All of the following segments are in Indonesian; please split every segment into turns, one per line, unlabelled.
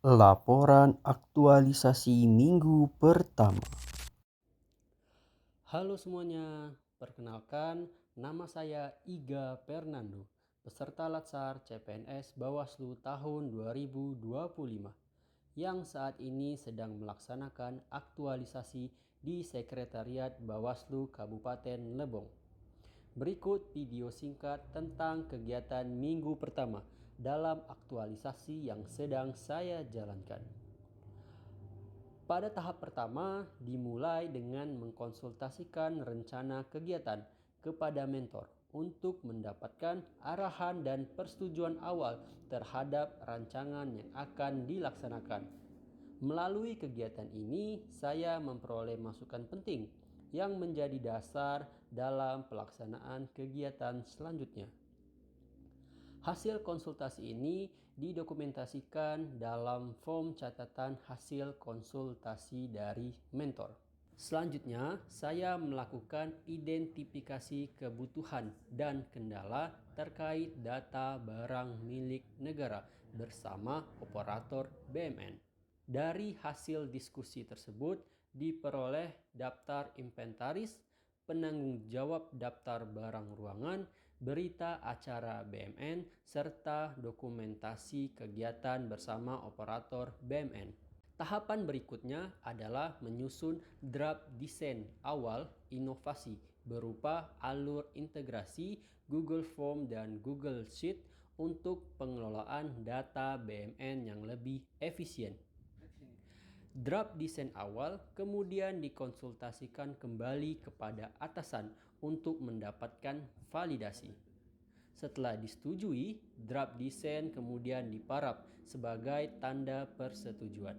Laporan aktualisasi minggu pertama.
Halo semuanya, perkenalkan nama saya Iga Fernando, peserta Latsar CPNS Bawaslu tahun 2025 yang saat ini sedang melaksanakan aktualisasi di Sekretariat Bawaslu Kabupaten Lebong. Berikut video singkat tentang kegiatan minggu pertama dalam aktualisasi yang sedang saya jalankan. Pada tahap pertama, dimulai dengan mengkonsultasikan rencana kegiatan kepada mentor untuk mendapatkan arahan dan persetujuan awal terhadap rancangan yang akan dilaksanakan. Melalui kegiatan ini, saya memperoleh masukan penting yang menjadi dasar dalam pelaksanaan kegiatan selanjutnya. Hasil konsultasi ini didokumentasikan dalam form catatan hasil konsultasi dari mentor. Selanjutnya, saya melakukan identifikasi kebutuhan dan kendala terkait data barang milik negara bersama operator BMN. Dari hasil diskusi tersebut diperoleh daftar inventaris, penanggung jawab daftar barang ruangan, berita acara BMN, serta dokumentasi kegiatan bersama operator BMN. Tahapan berikutnya adalah menyusun draft desain awal inovasi berupa alur integrasi Google Form dan Google Sheet untuk pengelolaan data BMN yang lebih efisien. Draft desain awal kemudian dikonsultasikan kembali kepada atasan untuk mendapatkan validasi. Setelah disetujui, draft desain kemudian diparaf sebagai tanda persetujuan.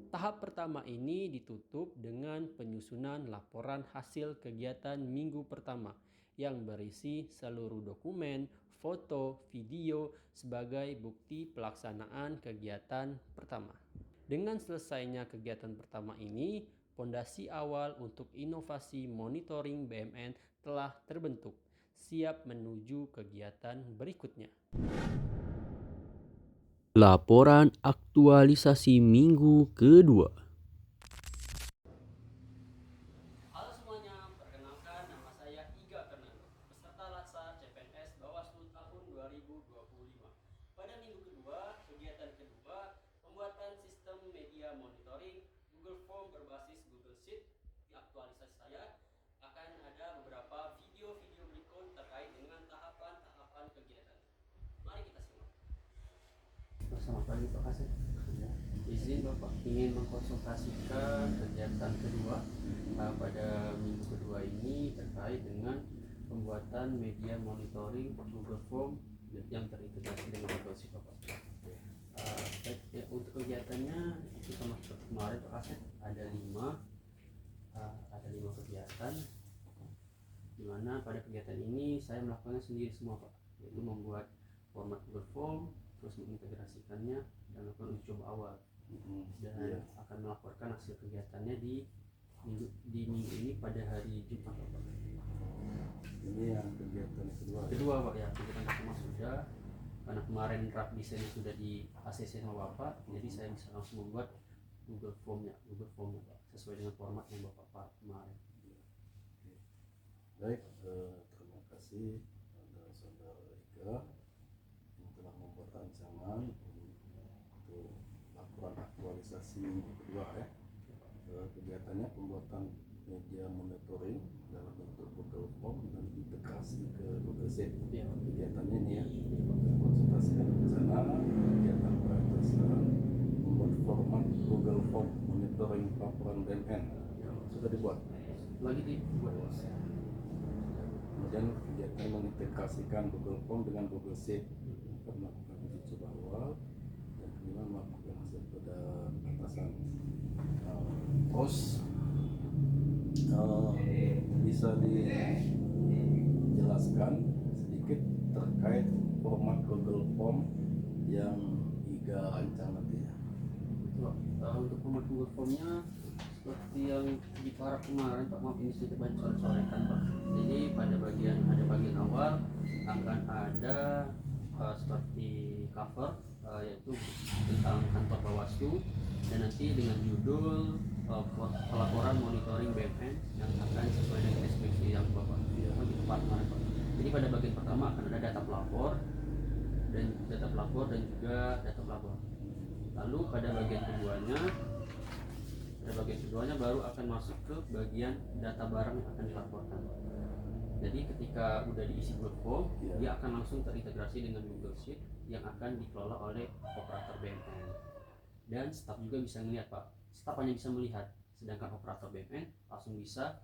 Tahap pertama ini ditutup dengan penyusunan laporan hasil kegiatan minggu pertama yang berisi seluruh dokumen, foto, video sebagai bukti pelaksanaan kegiatan pertama. Dengan selesainya kegiatan pertama ini, fondasi awal untuk inovasi monitoring BMN telah terbentuk, siap menuju kegiatan berikutnya.
Laporan aktualisasi minggu kedua.
Halo semuanya, perkenalkan nama saya Iga Fernando, peserta Latsar CPNS Bawaslu tahun 2025. Pada minggu kedua, kegiatan kedua, pembuatan sistem media monitoring Google Form berbasis Google Sheet. Di aktualisasi saya akan ada beberapa video-video berikut terkait dengan tahapan-tahapan kegiatan. Mari kita simak. Selamat pagi Pak Kasih. Izin Bapak ingin mengkonsultasikan kegiatan kedua pada minggu kedua ini terkait dengan pembuatan media monitoring Google Form yang terintegrasi dengan Google Sheet Bapak. Untuk kegiatannya itu sama seperti kemarin Pak Kasih ada lima kegiatan, di mana pada kegiatan ini saya melakukannya sendiri semua Pak, yaitu membuat format Google Form, terus mengintegrasikannya dan melakukan uji coba awal dan akan melaporkan hasil kegiatannya di minggu ini pada hari Jumat Pak.
Ini yang kegiatan
Kedua Pak ya, kegiatan pertama sudah, karena kemarin draft desainnya sudah di ACC sama Bapak, jadi saya bisa langsung membuat Google Formnya Pak, sesuai dengan format yang Bapak kemarin.
Baik, terima kasih pada saudara Ika yang telah membuat rancangan untuk laporan aktualisasi kedua ya. Kegiatannya pembuatan media monitoring dalam bentuk Google Form dan integrasi ke Google Sheet.
Ya.
Kegiatannya ini ya, konsultasikan rencana kegiatan peratasan membuat format Google Form monitoring laporan BMN sudah dibuat.
Lagi dibuat.
Kemudian kegiatan mengintegrasikan Google Form dengan Google Sheet untuk melakukan uji coba awal dan kelima melakukan hasil pada atasan. Terus bisa dijelaskan sedikit terkait format Google Form yang Iga rancang nanti ya.
Untuk format Google Formnya seperti yang di para kemarin Pak, maaf ini sedikit banyak coret-coretan Pak. Jadi pada bagian awal akan ada seperti cover, yaitu tentang kantor Bawaslu, dan nanti dengan judul pelaporan monitoring BMN yang akan sesuai dengan deskripsi yang Bapak begitu Pak. Jadi pada bagian pertama akan ada data pelapor dan juga data pelapor. Lalu pada bagian keduanya baru akan masuk ke bagian data barang yang akan dilaporkan. Jadi ketika udah diisi Google Form, dia akan langsung terintegrasi dengan Google Sheet yang akan dikelola oleh operator BMN. Dan staf juga bisa melihat Pak. Staf hanya bisa melihat, sedangkan operator BMN langsung bisa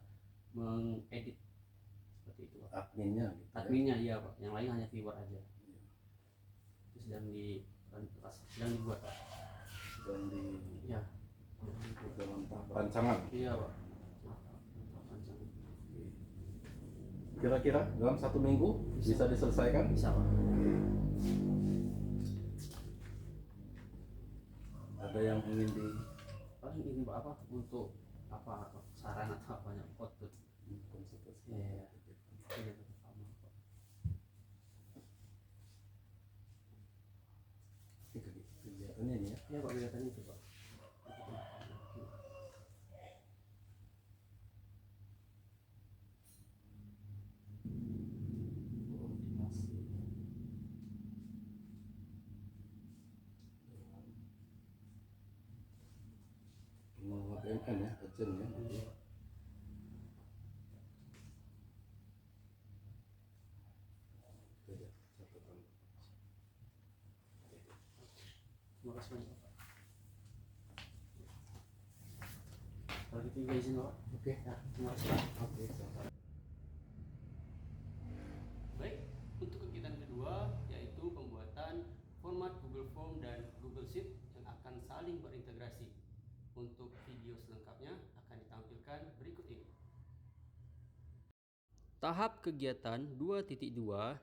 mengedit seperti itu Pak.
Adminnya gitu.
Adminnya iya Pak, yang lain hanya viewer aja. Itu sedang dibuat Pak.
Dan di
Ya.
dalam tahap rancangan.
Iya Pak.
Kira-kira dalam 1 minggu bisa diselesaikan?
Bisa Pak.
Ada yang ingin di
Paling ini Pak apa untuk apa saran atau apanya output?
konsultasi?
Iya. Iya sama Pak.
Ini kegiatannya ini ya.
Iya Pak, kelihatannya itu Pak.
Koordinasi dengan pengelola BMN ya, agent ya. Itu ya, catatan.
Terima kasih banyak Pak. Kalau gitu juga izin Pak.
Oke.
Ya, terima kasih Pak.
Oke, sama-sama.
Baik, untuk kegiatan kedua yaitu pembuatan format Google Form dan Google Sheet yang akan saling berintegrasi. Untuk video selengkapnya akan ditampilkan berikut ini. Tahap kegiatan 2.2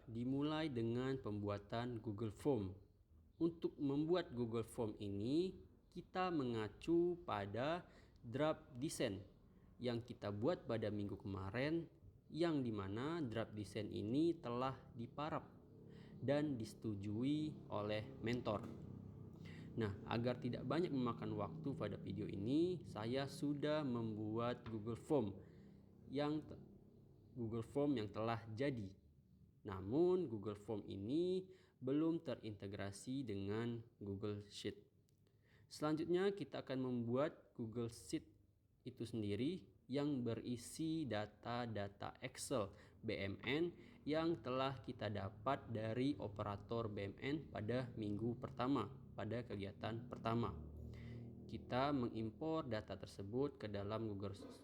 dimulai dengan pembuatan Google Form. Untuk membuat Google Form ini, kita mengacu pada draft design yang kita buat pada minggu kemarin, yang dimana draft design ini telah diparaf dan disetujui oleh mentor. Nah, agar tidak banyak memakan waktu pada video ini, saya sudah membuat Google Form yang telah jadi. Namun Google Form ini belum terintegrasi dengan Google Sheet. Selanjutnya kita akan membuat Google Sheet itu sendiri yang berisi data-data Excel BMN yang telah kita dapat dari operator BMN pada minggu pertama, pada kegiatan pertama. Kita mengimpor data tersebut ke dalam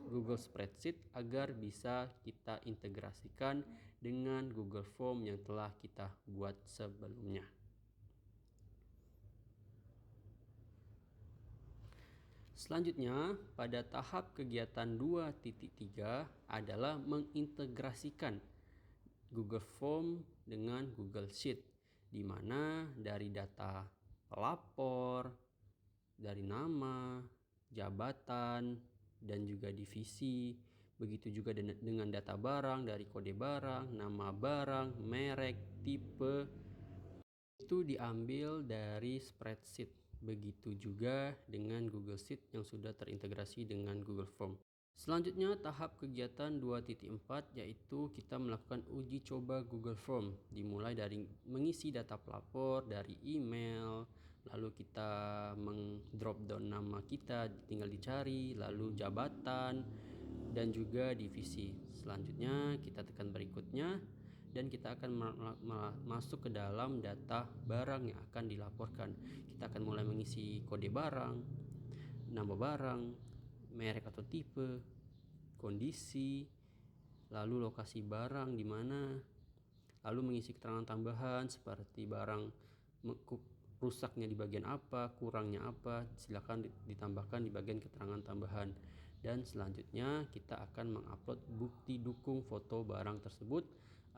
Google Spreadsheet agar bisa kita integrasikan dengan Google Form yang telah kita buat sebelumnya. Selanjutnya, pada tahap kegiatan 2.3 adalah mengintegrasikan Google Form dengan Google Sheet, di mana dari data pelapor, dari nama, jabatan, dan juga divisi, begitu juga dengan data barang, dari kode barang, nama barang, merek, tipe, itu diambil dari spreadsheet. Begitu juga dengan Google Sheet yang sudah terintegrasi dengan Google Form. Selanjutnya tahap kegiatan 2.4 yaitu kita melakukan uji coba Google Form, dimulai dari mengisi data pelapor, dari email, lalu kita meng-drop down nama kita, tinggal dicari, lalu jabatan, dan juga divisi. Selanjutnya kita tekan berikutnya dan kita akan masuk ke dalam data barang yang akan dilaporkan. Kita akan mulai mengisi kode barang, nama barang, merek atau tipe, kondisi, lalu lokasi barang di mana, lalu mengisi keterangan tambahan seperti barang rusaknya di bagian apa, kurangnya apa, silakan ditambahkan di bagian keterangan tambahan. Dan selanjutnya kita akan mengupload bukti dukung foto barang tersebut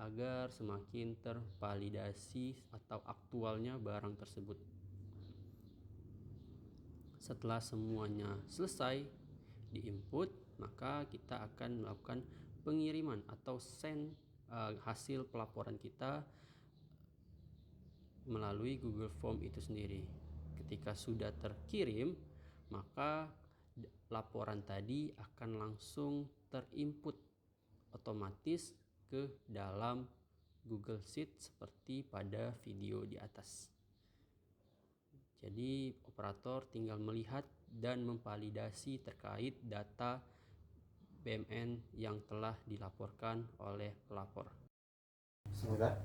agar semakin tervalidasi atau aktualnya barang tersebut. Setelah semuanya selesai di-input, maka kita akan melakukan pengiriman atau send hasil pelaporan kita melalui Google Form itu sendiri. Ketika sudah terkirim, maka laporan tadi akan langsung terinput otomatis ke dalam Google Sheet seperti pada video di atas. Jadi operator tinggal melihat dan memvalidasi terkait data BMN yang telah dilaporkan oleh pelapor.
Semoga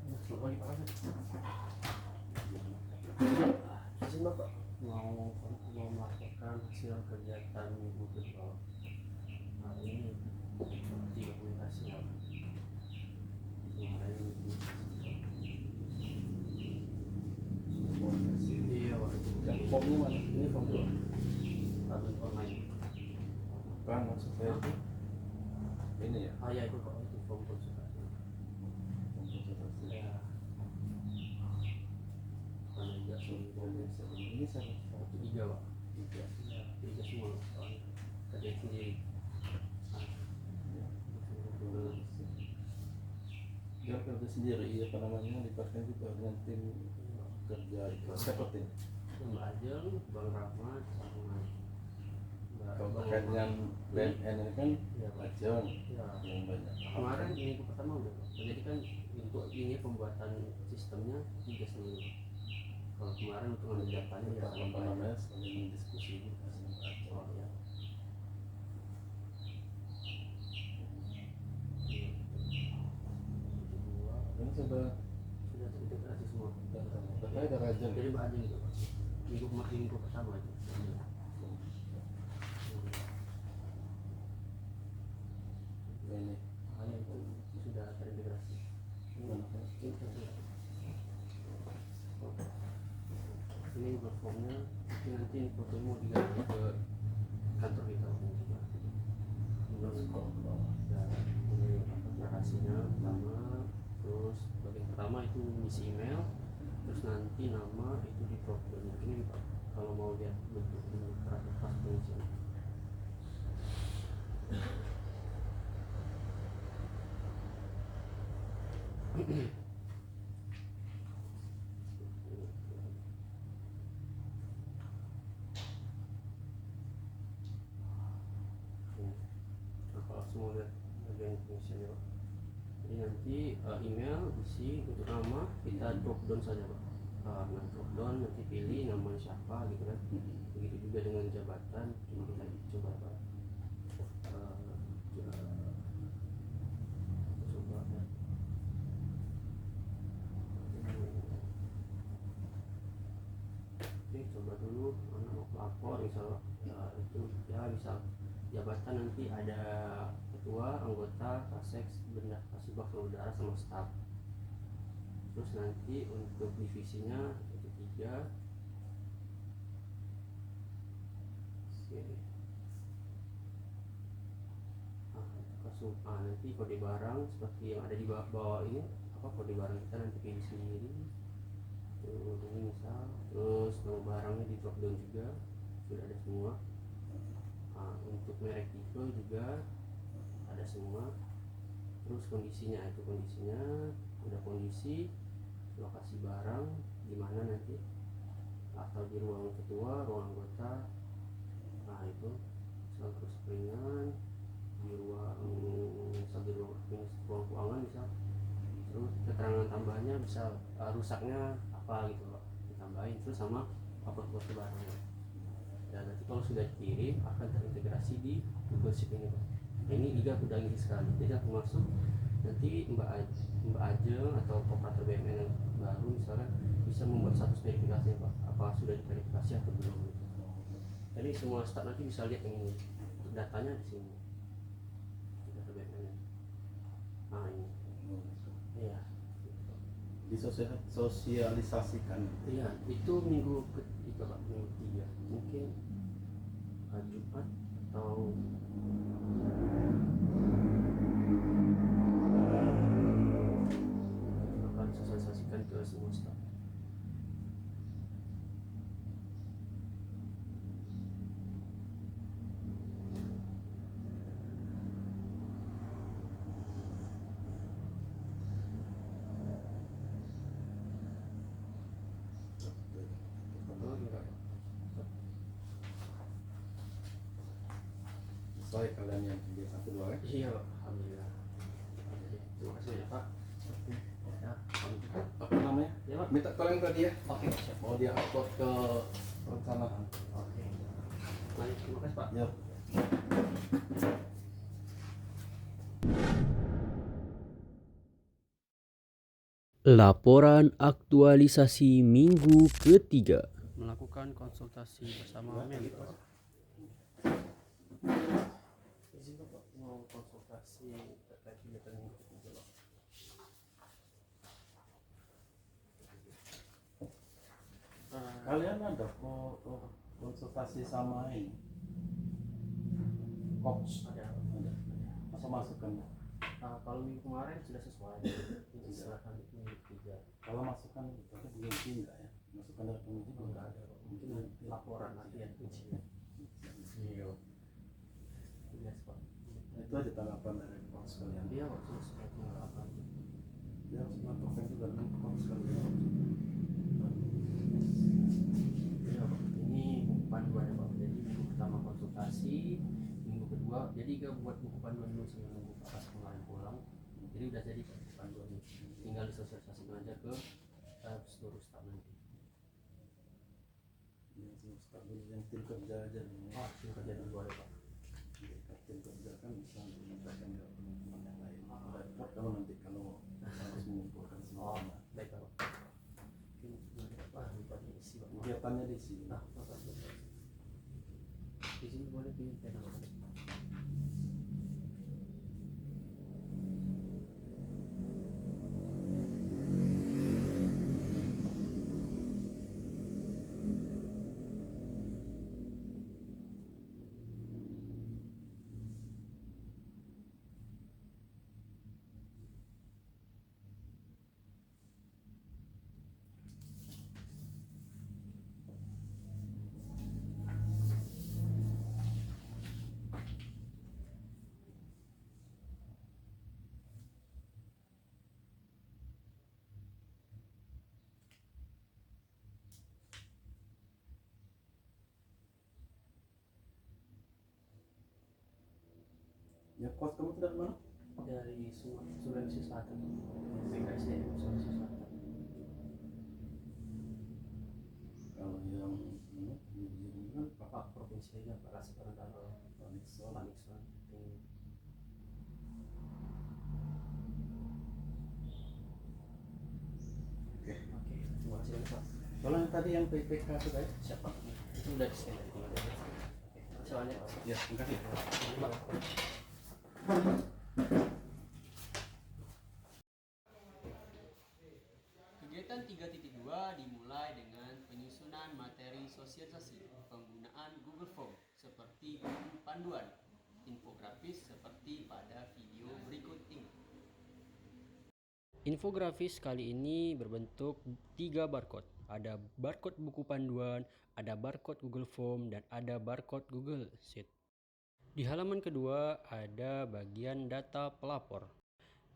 Izin Bapak, mau melaporkan hasil kegiatan minggu kedua. Hari ini di dokumentasi ya. Iya, Pak.
yang formnya mana?
Ini form 2. Tablet online.
Bukan, maksud saya itu ini ya.
Ah ya, itu Pak, itu form konsultasi.
Konsultasi.
Ya. Karena juga
Ini saya
satu tiga Pak.
tiga.
Ya, tiga semua soalnya kerja sendiri.
Dia kerja sendiri, apa namanya, dipaskan juga dengan tim kerja itu. Siapa tim?
Mbak Ajeng, Bang Rahmat, sama
Kalau terkait dengan BMN ini kan
Ya, Pak.
Ajeng
Ya.
yang banyak.
Kemarin minggu pertama udah Pak. Jadi kan untuk ini pembuatan sistemnya tiga sendiri. Kalau kemarin untuk ngambil datanya ya
apa namanya, saling diskusi juga sama Ajeng.
Oh ya.
Ini sudah
Sudah terintegrasi semua.
terkait dengan Ajeng.
Jadi Mbak Ajeng itu Pak. Minggu pertama itu.
Ini
Hanya itu sudah terintegrasi. Ini platformnya, nanti fotomu diganti ke kantor kita juga. Terus ini narasinya pertama, terus bagian pertama itu mengisi email, terus nanti nama itu di drop down. Ini Pak, kalau mau lihat bentuk pas pengisian. Kalau semua lihat bagian pengisiannya Pak. Jadi nanti email isi untuk nama kita drop down saja Pak. Nah drop down nanti pilih nama siapa gitu kan. Begitu juga dengan jabatan. Ini kita coba Pak. Coba ya. Oke, coba dulu mana mau pelapor misal ya, itu ya misal jabatan nanti ada ketua, anggota, kaseks, benda kasubag, saudara sama staf. Terus nanti untuk divisinya itu 3. Oke. Nanti kode barang seperti yang ada di bawah ini, apa kode barang kita nanti pilih sendiri. Tuh, ini misal, terus nama barangnya di drop down juga sudah ada semua. Untuk merek tipe juga ada semua. Terus kondisinya itu udah kondisi, lokasi barang di mana nanti, atau di ruang ketua, ruang anggota. Nah itu terus ringan di ruang keuangan bisa. Terus keterangan tambahannya bisa rusaknya apa gitu Pak, ditambahin terus sama foto-foto barangnya. Dan nanti kalau sudah dikirim akan terintegrasi di Google Sheet ini Pak. Nah, ini juga udah ngisi sekali. Jadi aku masuk nanti Mbak Ajeng atau operator BMN yang baru misalnya bisa membuat status verifikasi Pak, apa sudah diverifikasi atau belum gitu. Jadi semua staf nanti bisa lihat yang ini, datanya di sini. Data BMN. Nah ini. Iya.
Disosialisasikan.
Iya, itu minggu ketiga Pak, minggu 3. Mungkin Jumat atau akan sosialisasikan ke semua staf.
selesai kalian yang kegiatan kedua ya?
Iya Pak, alhamdulillah. Jadi, terima kasih ya Pak. Ya,
Apa namanya?
ya Pak.
Minta tolong tadi ya.
Oke, siap.
Mau dia upload ke perencanaan.
Oke. Baik, terima kasih Pak.
Ya.
Laporan aktualisasi minggu ketiga.
Melakukan konsultasi bersama mentor. Izin Bapak mau konsultasi terkait kegiatan minggu ketiga Pak.
Kalian ada konsultasi sama ini? Coach
Ada.
masa masukkan?
Kalau minggu kemarin sudah sesuai. Ini diserahkan minggu ketiga.
Kalau masukkan berarti belum enggak ya? Masukkan dari penguji belum
Enggak ada.
mungkin nanti
Laporan latihan ujian.
Iya.
Yes Pak.
Itu aja tanggapan dari coach kalian.
Iya Pak, sudah sesuai pengalaman.
Dia harus melakukan juga dengan coach kalian.
Iya Pak. Ini buku panduan ya Pak. Jadi minggu pertama konsultasi, minggu kedua jadi gak buat buku panduan dulu sambil nunggu pas kemarin pulang. Jadi udah jadi Pak buku panduannya. Tinggal disosialisasikan aja ke seluruh staf nanti.
Yang staf dulu yang tim kerja aja nih.
Oh, tim kerja dulu ada Pak.
Tim kerja kan bisa dimintakan ke teman-teman yang lain. Repot kalau nanti kalau harus mengumpulkan
Oh,
semua.
baik Pak. Lupa isi Pak.
Kegiatannya di sini.
Nah, Bapak. Di sini boleh pindah Pak.
Ya coach kamu dari mana?
Dari Sulawesi Selatan, BKSDM Sulawesi Selatan.
Kalau yang ini kan
Bapak provinsi aja Pak, Kasih Perantara
Panikson.
Panikson.
Oke.
Oke, terima kasih banyak Pak.
Kalau yang tadi yang PPK sudah ya?
Siap Pak. Itu udah di-scan tadi. Oke, terima kasih banyak Pak.
Ya, terima kasih.
Pak. Kegiatan 3.2 dimulai dengan penyusunan materi sosialisasi, penggunaan Google Form seperti buku panduan, infografis seperti pada video berikut ini. Infografis kali ini berbentuk 3 barcode. Ada barcode buku panduan, ada barcode Google Form, dan ada barcode Google Sheet. Di halaman kedua ada bagian data pelapor.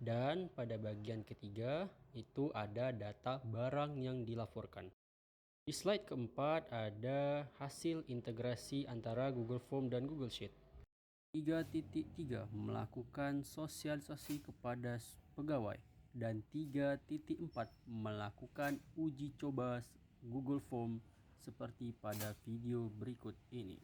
Dan pada bagian ketiga itu ada data barang yang dilaporkan. Di slide keempat ada hasil integrasi antara Google Form dan Google Sheet. 3.3 melakukan sosialisasi kepada pegawai. Dan 3.4 melakukan uji coba Google Form seperti pada video berikut ini.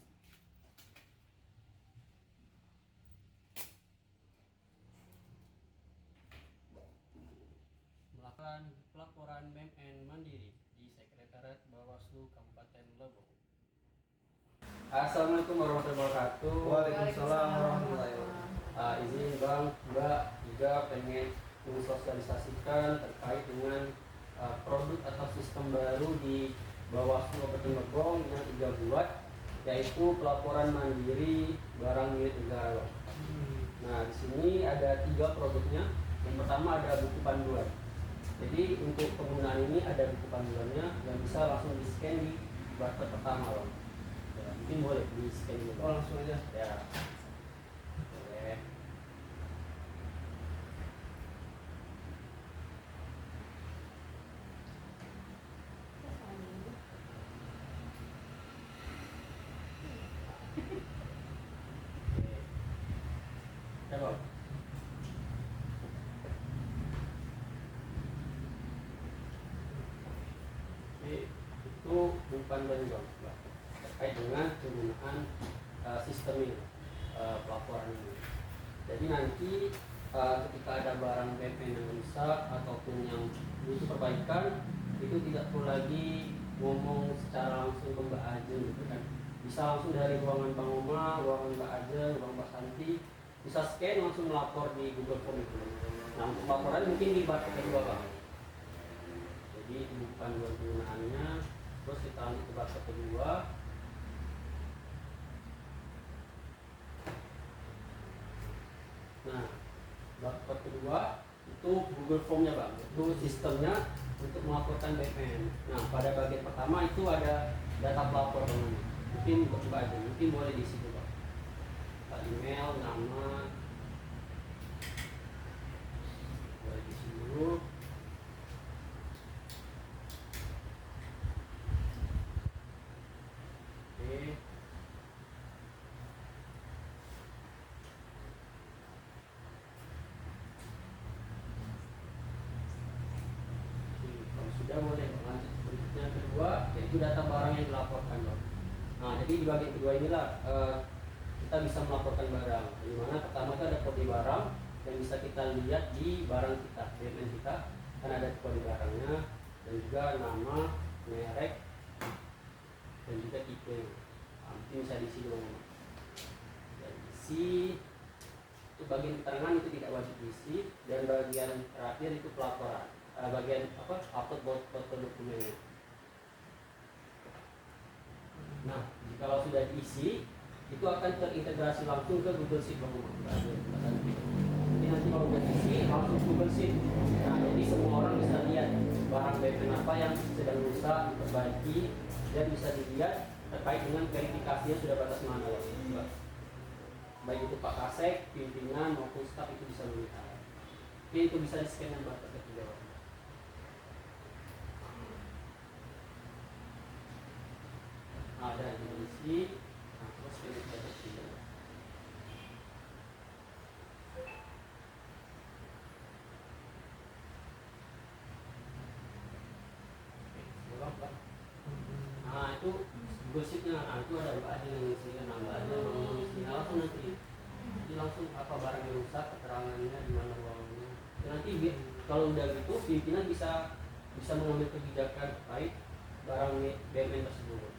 Melakukan pelaporan BMN Mandiri di Sekretariat Bawaslu Kabupaten Lebong. Assalamualaikum warahmatullahi wabarakatuh.
Waalaikumsalam warahmatullahi wabarakatuh.
Izin Bang, Mbak, juga pengen mensosialisasikan terkait dengan produk atau sistem baru di Bawaslu Kabupaten Lebong yang Iga buat, yaitu pelaporan mandiri barang milik negara. Nah, di sini ada 3 produknya. Yang pertama ada buku panduan. Jadi untuk penggunaan ini ada buku panduannya yang bisa langsung di scan di barcode pertama loh. Ya, mungkin boleh di scan dulu.
Oh, langsung aja.
Ya. Boleh. Ya Bang. Oke, itu umpan dari Bang terkait dengan penggunaan sistem ini, pelaporan ini. Jadi nanti ketika ada barang BPN yang rusak ataupun yang butuh perbaikan, itu tidak perlu lagi ngomong secara langsung ke Mbak Ajeng gitu kan. Bisa langsung dari ruangan Bang Oma, ruangan Mbak Ajeng, ruangan Mbak Santi, bisa scan langsung melapor di Google Form itu. Nah untuk laporan mungkin di bar kedua Bang. Jadi bukan buat penggunaannya, terus kita lanjut ke bar kedua. Nah, bar kedua itu Google Form-nya Bang, itu sistemnya untuk melaporkan BPN. Nah, pada bagian pertama itu ada data pelapor Bang. Mungkin coba aja, mungkin boleh di situ Bang. Email, nama, boleh di sini dulu. Oke. Kalau sudah boleh lanjut berikutnya kedua, yaitu data barang yang dilaporkan Bang. Nah, jadi di bagian kedua inilah kita bisa melaporkan barang. Di mana pertama itu ada kode barang yang bisa kita lihat di barang kita, BPN kita, kan ada kode barangnya dan juga nama, merek, dan juga tipe. Nanti bisa diisi dulu. Dan isi itu bagian keterangan itu tidak wajib diisi, dan bagian terakhir itu pelaporan. Bagian apa? Upload foto dokumennya. Nah, kalau sudah diisi, itu akan terintegrasi langsung ke Google Sheet Bang. Jadi nanti kalau udah diisi langsung Google Sheet. Nah, jadi semua orang bisa lihat barang BPN apa yang sedang rusak, diperbaiki, dan bisa dilihat terkait dengan verifikasinya sudah batas mana ya. Baik itu Pak Kasek, pimpinan maupun staf itu bisa melihat. Oke, itu bisa di-scan dan batas ketiga. Ada diisi, nah terus pilih batas ketiga. Nah itu gosipnya, nah itu ada Mbak Ajeng yang ngisi, nah Mbak Ajeng yang ngisi, nah langsung nanti jadi langsung apa barang yang rusak, keterangannya di mana ruangnya. Dan nanti kalau udah gitu pimpinan bisa mengambil kebijakan terkait barang BMN tersebut.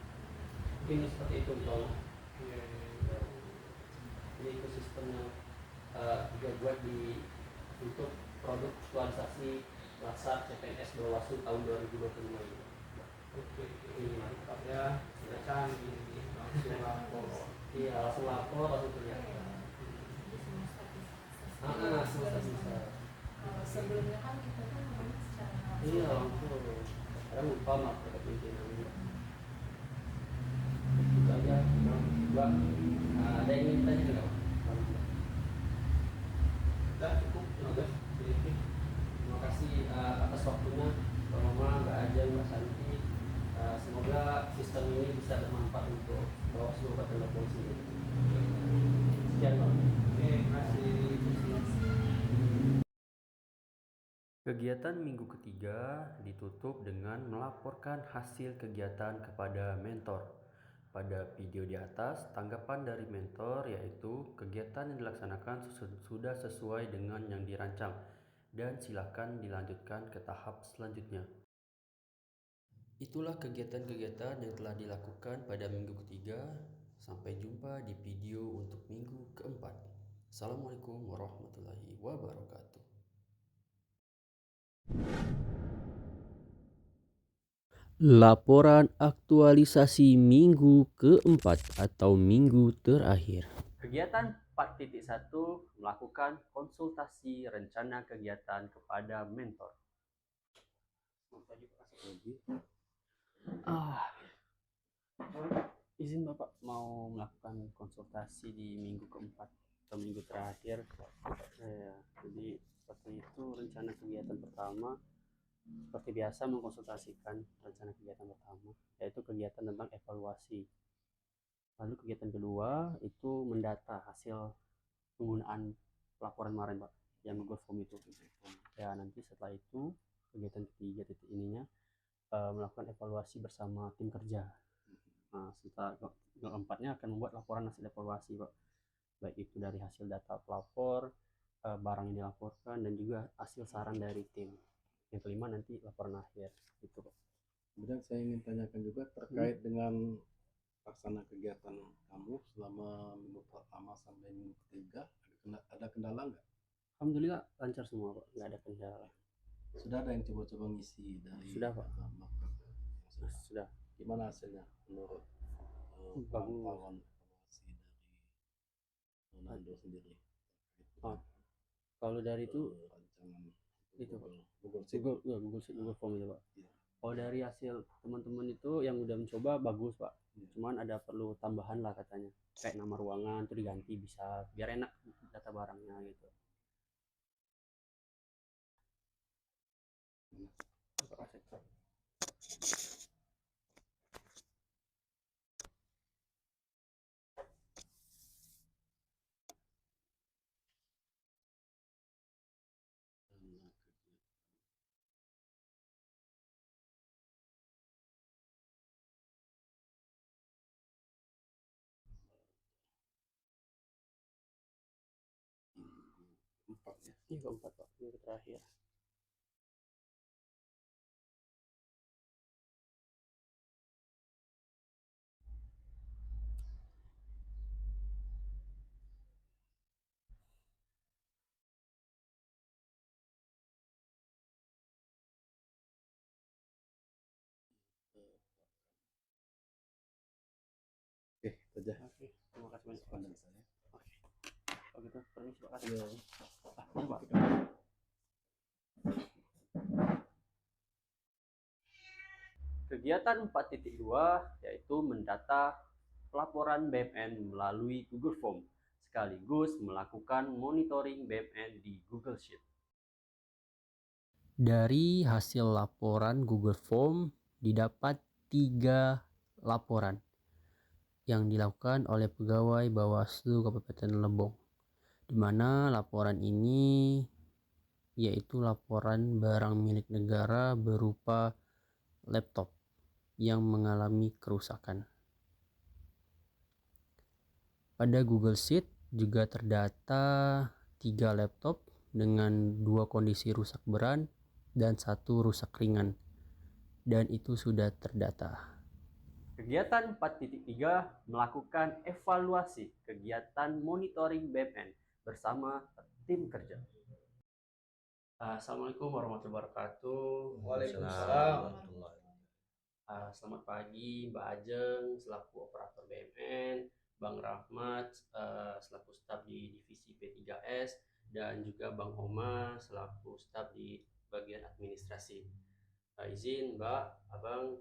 Mungkin seperti itu kalau jadi itu sistemnya juga buat di untuk produk aktualisasi Latsar CPNS Bawaslu tahun 2025 ini. Oke, ini mantap ya, sudah canggih ini, langsung lapor. Iya, langsung lapor, langsung kelihatan. Semesta bisa.
Sebelumnya kan kita kan ngomongnya secara langsung.
Iya, langsung. Sekarang lupa mak ke pimpinan ini. Itu aja, Mbak. Ada yang ingin ditanya juga, Pak?
Sudah cukup.
Oke. Terima kasih atas waktunya, Mbak Mama, Mbak Ajeng, Mbak Santi. Semoga sistem ini bisa bermanfaat untuk Bawaslu Kabupaten Lombok sini. Sekian Pak.
Terima kasih.
Kegiatan minggu ketiga ditutup dengan melaporkan hasil kegiatan kepada mentor. Pada video di atas, tanggapan dari mentor yaitu kegiatan yang dilaksanakan sudah sesuai dengan yang dirancang dan silakan dilanjutkan ke tahap selanjutnya. Itulah kegiatan-kegiatan yang telah dilakukan pada minggu ketiga. Sampai jumpa di video untuk minggu keempat. Assalamualaikum warahmatullahi wabarakatuh. Laporan aktualisasi minggu keempat atau minggu terakhir.
Kegiatan 4.1 melakukan konsultasi rencana kegiatan kepada mentor. Izin Bapak mau melakukan konsultasi di minggu keempat atau minggu terakhir. Jadi seperti itu rencana kegiatan pertama. Seperti biasa mengkonsultasikan rencana kegiatan pertama, yaitu kegiatan tentang evaluasi. Lalu kegiatan kedua itu mendata hasil penggunaan
pelaporan kemarin Pak, yang Google Form itu. Ya nanti setelah itu kegiatan ketiga titik ininya melakukan evaluasi bersama tim kerja. Nah, setelah keempatnya akan membuat laporan hasil evaluasi Pak, baik itu dari hasil data pelapor, barang yang dilaporkan, dan juga hasil saran dari tim. Yang kelima nanti laporan akhir gitu Pak.
Kemudian saya ingin tanyakan juga terkait dengan laksana kegiatan kamu selama minggu pertama sampai minggu ketiga, ada kendala nggak?
Alhamdulillah lancar semua Pak, nggak ada kendala.
Sudah ada yang coba-coba ngisi dari
Sudah Pak. Sudah.
Gimana hasilnya menurut
Bagus.
pantauan evaluasi dari Ronaldo sendiri?
Kalau dari itu
rancangan
itu Pak.
Google Sheet.
Google Form itu Pak.
Iya.
Kalau dari hasil teman-teman itu yang udah mencoba bagus Pak.
Iya.
Cuman ada perlu tambahan lah katanya. Kayak nama ruangan tuh diganti bisa biar enak data barangnya gitu.
Empat ya.
Ini keempat Pak, ini terakhir.
Oke, itu aja.
Oke, terima kasih banyak Pak.
Pandang saya.
Oke. Kalau gitu permisi Pak.
Iya.
Ya Pak. Kegiatan 4.2 yaitu mendata pelaporan BMN melalui Google Form sekaligus melakukan monitoring BMN di Google Sheet. Dari hasil laporan Google Form didapat 3 laporan yang dilakukan oleh pegawai Bawaslu Kabupaten Lebong, di mana laporan ini yaitu laporan barang milik negara berupa laptop yang mengalami kerusakan. Pada Google Sheet juga terdata 3 laptop dengan 2 kondisi rusak berat dan 1 rusak ringan, dan itu sudah terdata. Kegiatan 4.3 melakukan evaluasi kegiatan monitoring BMN bersama tim kerja. Assalamualaikum warahmatullahi wabarakatuh.
Waalaikumsalam.
Selamat pagi Mbak Ajeng selaku operator BMN, Bang Rahmat selaku staf di divisi P3S, dan juga Bang Oma selaku staf di bagian administrasi. Izin Mbak, Abang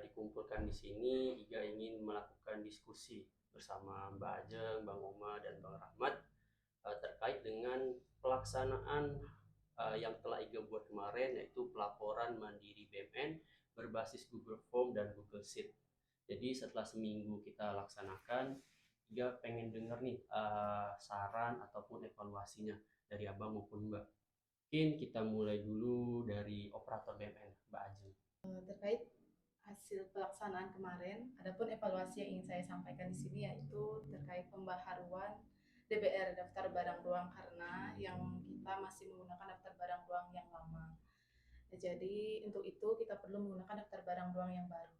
dikumpulkan di sini Iga ingin melakukan diskusi bersama Mbak Ajeng, Bang Oma, dan Bang Rahmat terkait dengan pelaksanaan yang telah Iga buat kemarin, yaitu pelaporan mandiri BMN berbasis Google Form dan Google Sheet. Jadi setelah seminggu kita laksanakan, Iga pengen denger nih saran ataupun evaluasinya dari Abang maupun Mbak. Mungkin kita mulai dulu dari operator BMN, Mbak Ajeng.
Terkait hasil pelaksanaan kemarin, adapun evaluasi yang ingin saya sampaikan di sini yaitu terkait pembaharuan DBR daftar barang ruang, karena yang kita masih menggunakan daftar barang ruang yang lama. Jadi untuk itu kita perlu menggunakan daftar barang ruang yang baru.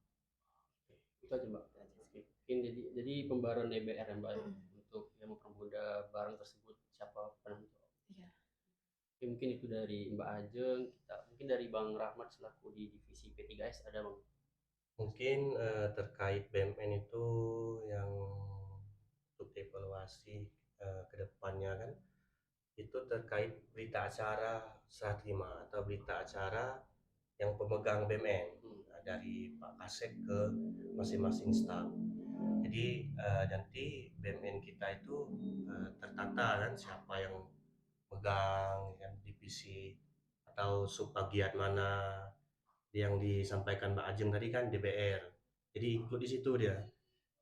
Itu aja Mbak. Mungkin jadi pembaruan DBR ya Mbak, untuk yang mempermudah barang tersebut siapa penentu.
Iya.
Mungkin itu dari Mbak Ajeng. Mungkin dari Bang Rahmat selaku di divisi P3S ada Bang?
Mungkin terkait BMN itu yang untuk evaluasi ke depannya kan, itu terkait berita acara serah terima atau berita acara yang pemegang BMN dari Pak Kasek ke masing-masing staf. Jadi nanti BMN kita itu tertata kan, siapa yang megang kan, divisi atau subbagian mana yang disampaikan Mbak Ajeng tadi kan DBR. Jadi ikut di situ dia.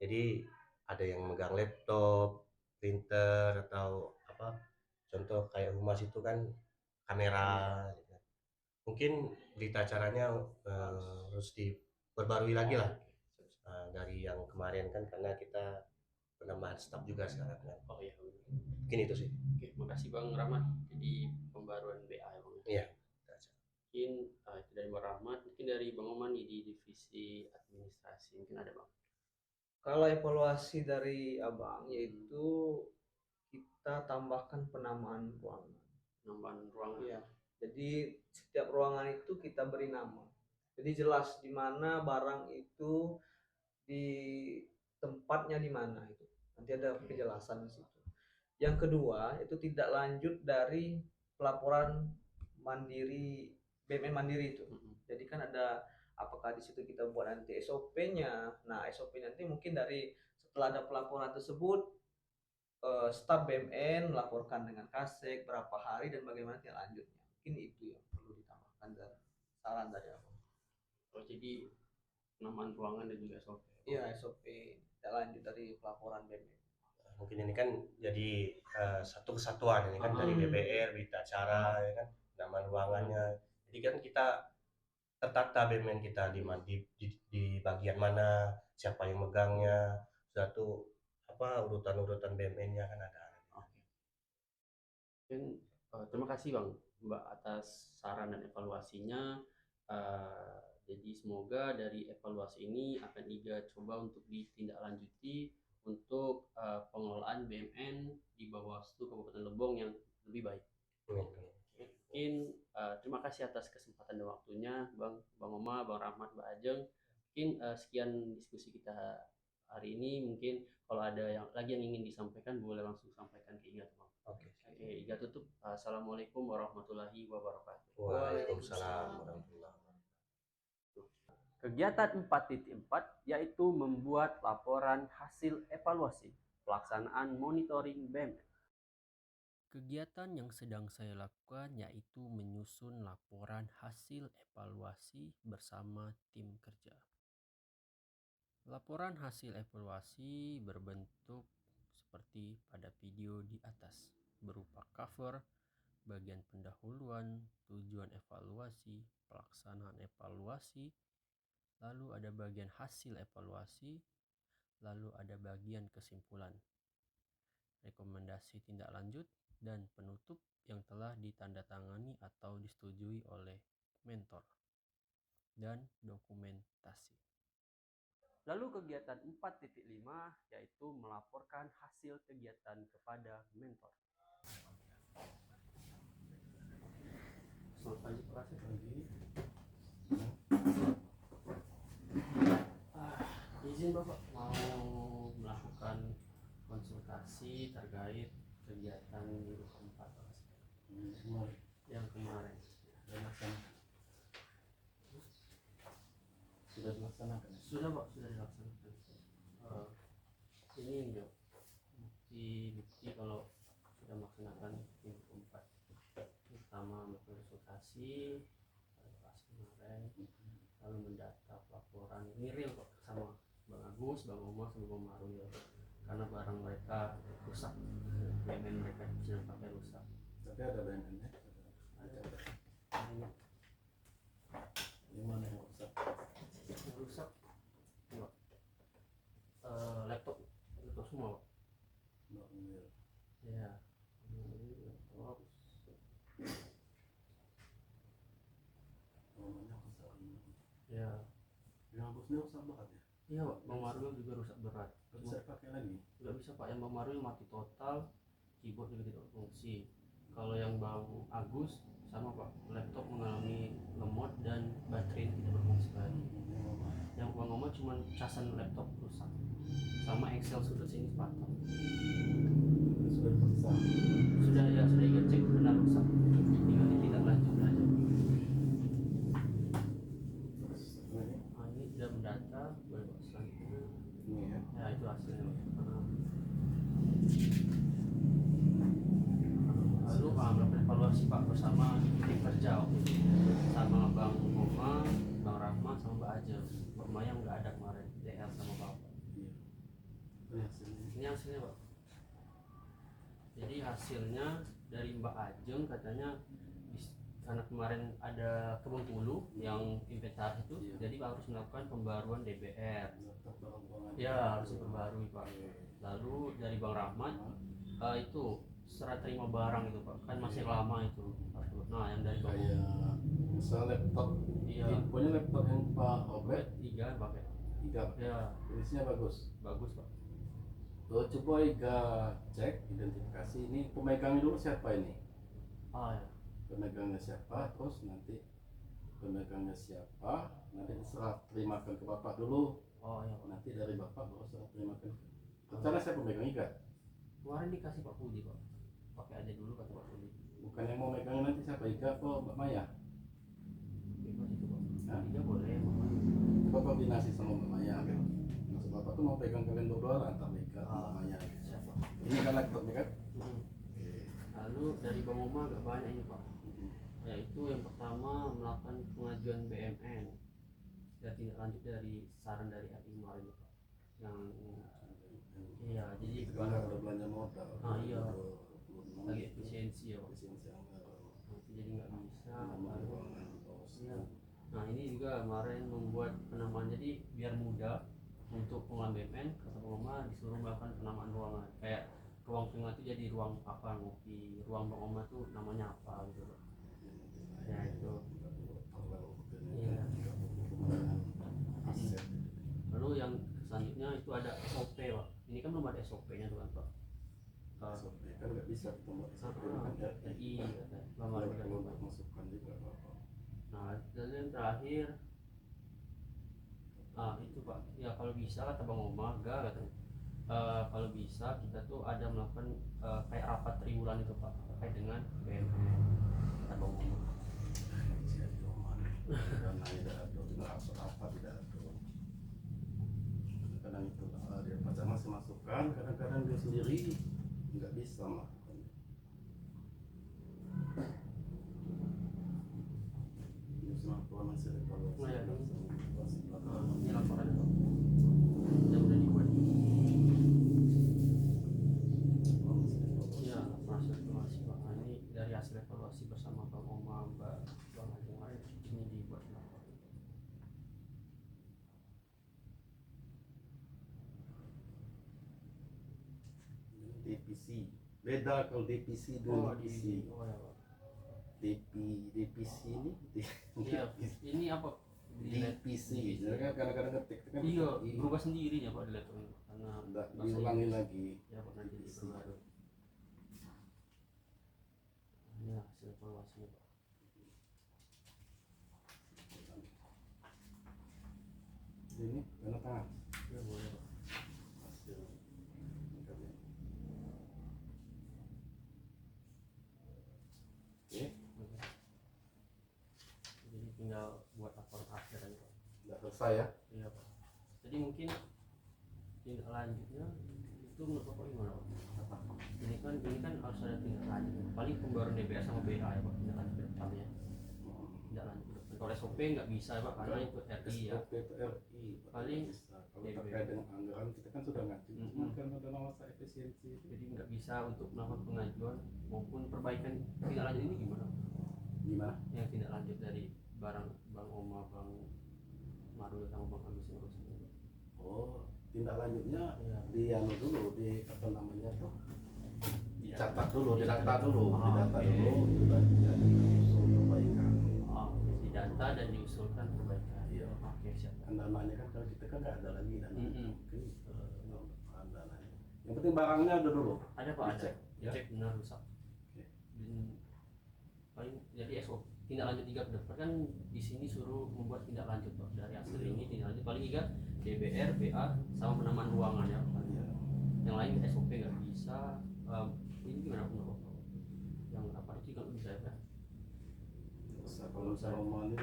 Jadi ada yang megang laptop, printer atau apa, contoh kayak humas itu kan kamera gitu. Mungkin berita acaranya harus diperbarui lagi lah dari yang kemarin kan, karena kita penambahan staf juga sekarang kan.
Oh iya.
Mungkin itu sih.
Oke, makasih Bang Rahmat. Jadi pembaruan BA ya Bang.
Iya.
Mungkin itu dari Bang Rahmat. Mungkin dari Bang Oman nih di divisi administrasi mungkin ada Bang.
Kalau evaluasi dari Abang yaitu kita tambahkan penamaan ruangan.
Penambahan ruangan.
Iya. Jadi setiap ruangan itu kita beri nama. Jadi jelas di mana barang itu, di tempatnya di mana itu. Nanti ada penjelasan di situ. Yang kedua itu tidak lanjut dari pelaporan mandiri BMN mandiri itu. Jadi kan ada apakah di situ kita buat nanti SOP-nya. Nah, SOP nanti mungkin dari setelah ada pelaporan tersebut staf BMN melaporkan dengan Kasek berapa hari dan bagaimana tindak lanjutnya. Mungkin itu yang perlu ditambahkan dan saran dari aku.
Oh, jadi penamaan ruangan dan juga SOP.
Iya, SOP tindak lanjut dari pelaporan BMN.
Mungkin ini kan jadi satu kesatuan ini kan dari DPR, berita acara ya kan, nama ruangannya. Jadi kan kita tertata BMN kita di bagian mana, siapa yang megangnya, satu urutan-urutan BMN-nya kan ada.
Mungkin terima kasih Bang Mbak atas saran dan evaluasinya. Jadi semoga dari evaluasi ini akan IGA coba untuk ditindaklanjuti untuk pengelolaan BMN di Bawaslu Kabupaten Lebong yang lebih baik. Mungkin terima kasih atas kesempatan dan waktunya Bang Oma, Bang Rahmat, Mbak Ajeng. Mungkin sekian diskusi kita hari ini. Mungkin kalau ada yang ingin disampaikan boleh langsung sampaikan ke IGA Bang.
Oke,
IGA tutup. Assalamualaikum warahmatullahi wabarakatuh.
Waalaikumsalam warahmatullahi wabarakatuh.
Kegiatan 4.4 yaitu membuat laporan hasil evaluasi pelaksanaan monitoring BMN. Kegiatan yang sedang saya lakukan yaitu menyusun laporan hasil evaluasi bersama tim kerja. Laporan hasil evaluasi berbentuk seperti pada video di atas, berupa cover, bagian pendahuluan, tujuan evaluasi, pelaksanaan evaluasi, lalu ada bagian hasil evaluasi, lalu ada bagian kesimpulan, rekomendasi tindak lanjut, dan penutup yang telah ditandatangani atau disetujui oleh mentor, dan dokumentasi. Lalu kegiatan 4.5 yaitu melaporkan hasil kegiatan kepada mentor.
Selamat pagi Pak Kasek. Izin Bapak mau melakukan konsultasi terkait kegiatan minggu keempat yang kemarin.
Sudah dilaksanakan?
Sudah Pak, sudah dilaksanakan. Ini enggak bukti kalau sudah melaksanakan minggu keempat. Pertama konsultasi pas kemarin, lalu mendata pelaporan ini real kok sama Bang Agus, Bang Oma, sama Bang Maru ya, karena barang mereka rusak, BMN mereka sedang pakai rusak.
Tapi ada BMN-nya?
Ada.
Di mana yang rusak?
Yang rusak enggak. Laptop semua Pak. Ya, laptop. Ya.
Yang bagusnya rusak berat ya?
Iya Pak, Bang Mario juga rusak berat.
Nggak bisa pakai lagi?
Nggak bisa Pak, yang Bang Mario mati total, keyboard juga tidak berfungsi. Kalau yang Bang Agus sama Pak, laptop mengalami lemot dan baterai tidak berfungsi lagi. Yang Bang Oma cuma casan laptop rusak, sama Excel sudut sini patah.
Sudah diperiksa?
Sudah cek benar rusak, tinggal tidak lanjut aja. Ini sudah mendata, boleh Pak selanjutnya.
Ini ya?
Ya itu hasilnya. Lalu melakukan evaluasi Pak bersama tim kerja sama Bang Oma, Bang Rahma, sama Mbak Ajeng. Mbak Maya nggak ada kemarin, DL sama Bapak.
Iya. Ini hasilnya?
Ini hasilnya Pak. Jadi hasilnya
dari Mbak Ajeng katanya karena kemarin ada ke Bengkulu yang inventaris itu,
Iya.
jadi harus melakukan pembaruan DBR.
daftar barang-barang.
Ya harus diperbarui Pak. Lalu dari Bang Rahmat itu serah terima barang itu Pak, kan masih lama itu. Nah yang dari Bang
Kayak misal laptop,
Iya.
punya laptop yang Pak Robert
Iga pakai.
3,
Ya
tulisnya bagus.
bagus Pak.
Coba Iga cek identifikasi ini pemegangnya dulu siapa ini,
Ya.
pemegangnya siapa, terus nanti pemegangnya siapa, nanti serah terimakan ke bapak dulu,
Ya Pak.
nanti dari bapak baru serah terimakan. Rencana saya pemegang Iga,
Kemarin dikasih Pak Budi Pak, pakai aja dulu kata Pak Budi.
bukan yang mau megangnya nanti siapa, Iga atau Mbak Maya?
Bebas itu Pak.
Hah?
Iga boleh Pak.
Coba koordinasi sama Mbak Maya. Maksud bapak tuh mau pegang kalian berdua antara Iga sama Mbak Maya.
Siapa?
Ini kan laptopnya kan?
Lalu dari Bang Oma agak banyak ini Pak, yaitu yang pertama melakukan pengajuan BMN dan tindak lanjut dari saran dari RI kemarin Pak, yang iya jadi
Itu kan ada belanja modal.
Iya.
26
lagi efisiensi ya Pak.
efisiensi anggaran.
Nanti jadi nggak bisa.
Nomor
Lalu,
keuangan, terus
iya. Nah ini juga kemarin membuat penamaan, jadi biar mudah untuk pengelolaan BMN, kata Bang Oma disuruh melakukan penamaan ruangan, kayak ruang tengah itu jadi ruang apa ngopi, ruang Bang Oma tuh namanya apa gitu Pak. Ya itu. Iya.
Aset.
Lalu yang selanjutnya itu ada SOP Pak. Ini kan belum ada SOP-nya tuh kan Pak.
SOP kan nggak bisa kita buat SOP kan ya.
RI kata belum ada
Kalau
kan,
untuk
Pak.
masukan juga apa-apa.
Nah dan yang terakhir itu Pak, ya kalau bisa kata Bang Oma enggak katanya. Kalau bisa kita tuh ada melakukan kayak rapat triwulan itu Pak terkait dengan BMN, kata Bang Oma.
Siap Roman. Dana tidak ada, tidak apa-apa tidak ada. Kadang itu dia baca masih masukan, kadang-kadang dia sendiri nggak bisa melakukan. Ini semua tuan hasil evaluasi.
Oh, ya.
Evaluasi belakang.
Ini laporan Pak yang udah dibuat. Iya, hasil evaluasi Pak. Nah, ini dari hasil evaluasi bersama Bang Oma, Bang Ajeng kemarin ini dibuat laporan.
DPC beda kalau DPC dengan DPC.
Oh ya Pak.
DPC ini
Iya, ini apa?
DPC. Jadi kan kadang-kadang ngetik kan
Iya, berubah sendiri ya Pak di laptop ini karena
nggak
bahasa
diulangi
Inggris.
lagi.
Ya Pak, nanti
DPC.
diperbarui. Ini hasil evaluasinya Pak.
Ini tanda tangan
Ya boleh Pak.
hasil lengkapnya. Oke,
Jadi tinggal buat laporan akhir aja Pak.
udah selesai ya.
Iya Pak. Jadi mungkin tindak lanjutnya itu menurut Bapak gimana Pak? Ini kan harus ada tindak lanjut. Paling pembaruan DBR sama BA ya Pak, tindak lanjut ke depannya. Tindak lanjut ke depan. Kalau SOP nggak bisa ya Pak, karena itu RI ya.
SOP itu RI. Pak.
Paling
Bisa. Kalau
DB.
terkait dengan anggaran kita kan sudah ngaji. Cuman kan ada masa efisiensi.
Jadi nggak bisa untuk melakukan pengajuan maupun perbaikan tindak lanjut ini gimana?
Gimana?
Yang tindak lanjut dari barang Bang Oma, Bang Marul sama Bang Agus yang urus ini.
Oh, tindak lanjutnya
Iya.
di anu dulu, di apa namanya tuh? Dicatat dulu, didata dulu, didata
Oke.
dulu, sudah jadi usul perbaikan.
Didata dan diusulkan perbaikan.
Iya.
Oke siap.
Kan dananya kan kalau kita kan nggak ada lagi dana,
Mm-mm.
mungkin ada dananya. Yang penting barangnya ada dulu.
Ada Pak, ada.
Dicek, ya.
Dicek benar rusak.
Oke.
Dan paling jadi SOP tindak lanjut 3 ke depan kan di sini suruh membuat tindak lanjut Pak. Dari hasil ini tindak lanjut paling 3 DBR, BA sama penamaan ruangan ya Pak.
Iya.
Yang lain SOP nggak bisa. Ini gimana menurut Bapak? Yang apa itu nggak bisa ya Pak?
Terus kalau misalnya Roman ini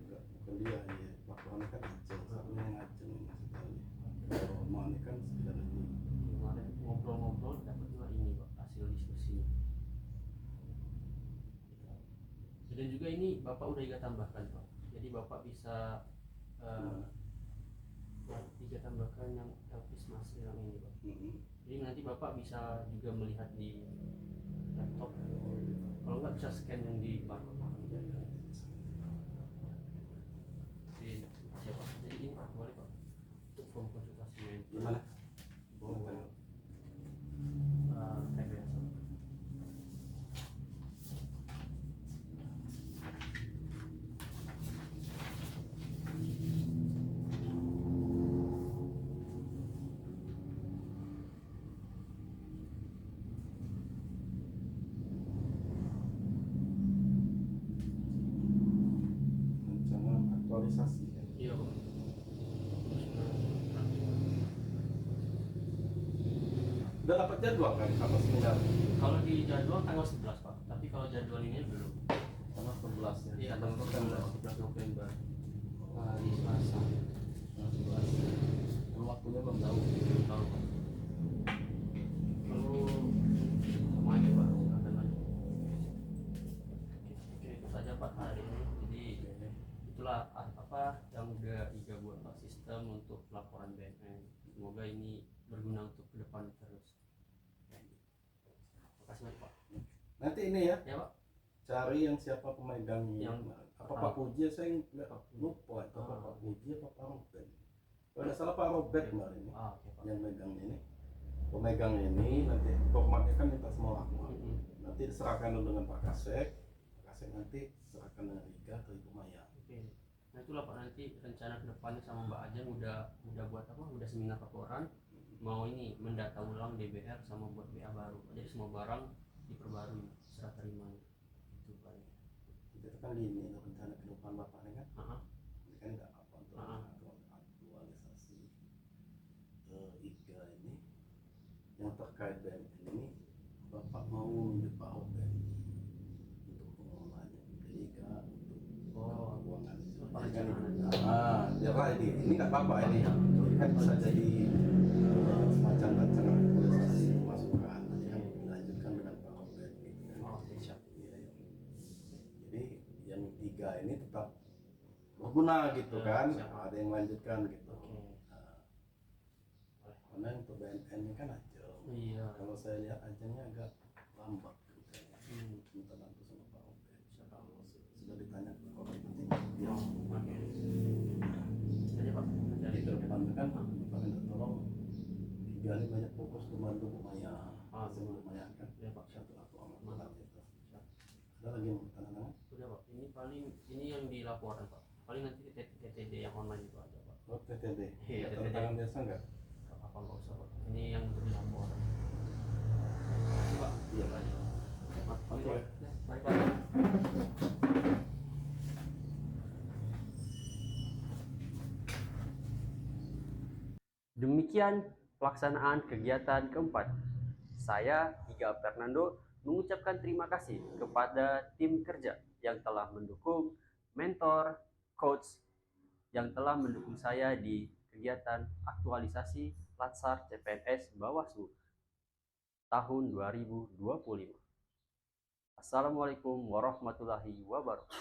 nggak, bukan dia ya, laporan kan Aceh, satunya yang Aceh nih maksudnya. Kalau Roman ini kan sekedar ini.
Kemarin ngobrol-ngobrol dapatnya ini Pak, hasil diskusinya. Dan juga ini Bapak udah juga tambahkan Pak. Jadi Bapak bisa tiga tambahkan yang Elvis Mas yang ini Pak.
Mm-mm.
Jadi nanti Bapak bisa juga melihat di laptop bisa scan yang di barcode di siapa? Jadi ini Pak, boleh Pak untuk form konsultasi mentor.
Gimana?
Kayak biasa.
Rancangan aktualisasi ya.
Iya Pak.
Udah dapat jadwal kan apa seminar?
Kalau di jadwal tanggal 11 Pak, tapi kalau jadwal ini belum.
Tanggal 11 ya.
Iya,
Tanggal
tanggal 11 November. Hari Selasa.
Tanggal 11. Kalau waktunya belum tahu.
Belum tahu Pak. Kalau sama aja Pak, ada lagi. Oke, itu saja Pak hari ini. Jadi itulah apa yang udah Iga buat Pak, sistem untuk laporan BNN. Semoga ini berguna untuk ke depan terus. Makasih banyak Pak.
Nanti ini ya,
Ya Pak.
cari yang siapa pemegangnya.
Yang
Apa Pak Puji, saya nggak lupa itu apa Pak Puji apa Pak Robert. Kalau nggak salah Pak Robert kemarin ini
Oke Pak.
yang megang ini. Pemegang ini nanti formatnya kan minta semua laporan. Nanti diserahkan dulu dengan Pak Kasek. Pak Kasek nanti serahkan dengan Riga ke Ibu Maya.
Oke. Nah itulah Pak, nanti rencana kedepannya sama Mbak Ajeng udah buat apa? Udah seminar laporan. Mau ini mendata ulang DBR sama buat BA baru. Jadi semua barang diperbarui serah terimanya. Itu Pak.
Itu kan gini rencana ke depan Bapak ini kan.
Heeh.
Ini kan nggak apa untuk aktualisasi IGA ini yang terkait BNN ini. Bapak mau menunjuk Pak Robert untuk pengelolanya. Jadi IGA untuk keuangan. Biarlah ini nggak apa-apa ini. Ini kan bisa jadi semacam rancangan aktualisasi masukan yang dilanjutkan dengan Pak Robert gitu kan.
Oke, siap.
Iya, iya. Jadi yang tiga ini tetap berguna gitu kan.
Siap.
Ada yang lanjutkan gitu.
Oke.
Nah, karena untuk BNN ini kan aja.
Iya.
Kalau saya lihat ajannya agak lambat gitu kan.
Hmm.
Minta bantu sama Pak Robert.
Siap Pak.
Sudah ditanya ke Pak Robert nanti dia
Oke. Jadi Pak,
jadi
dari
ke depan kan Bapak minta tolong tiga ini banyak fokus membantu Bu Maya. Sebelum Bu Maya kan.
Ya Pak.
Satu laporan
Mantap.
itu. Ada lagi yang mau tanda tangan?
Udah Pak, ini paling ini yang dilaporan Pak. Paling nanti TTD yang online itu aja Pak.
Oh, TTD.
Iya,
Tanda
TTD.
tangan biasa nggak?
Gak apa-apa, nggak usah Pak. Ini yang untuk dilaporan. Makasih Pak.
Iya.
Oke.
Oke.
Ya, baik Pak. Demikian pelaksanaan kegiatan keempat. Saya, Iga Fernando, mengucapkan terima kasih kepada tim kerja yang telah mendukung, mentor, coach yang telah mendukung saya di kegiatan aktualisasi Latsar CPNS Bawaslu tahun 2025. Assalamualaikum warahmatullahi wabarakatuh.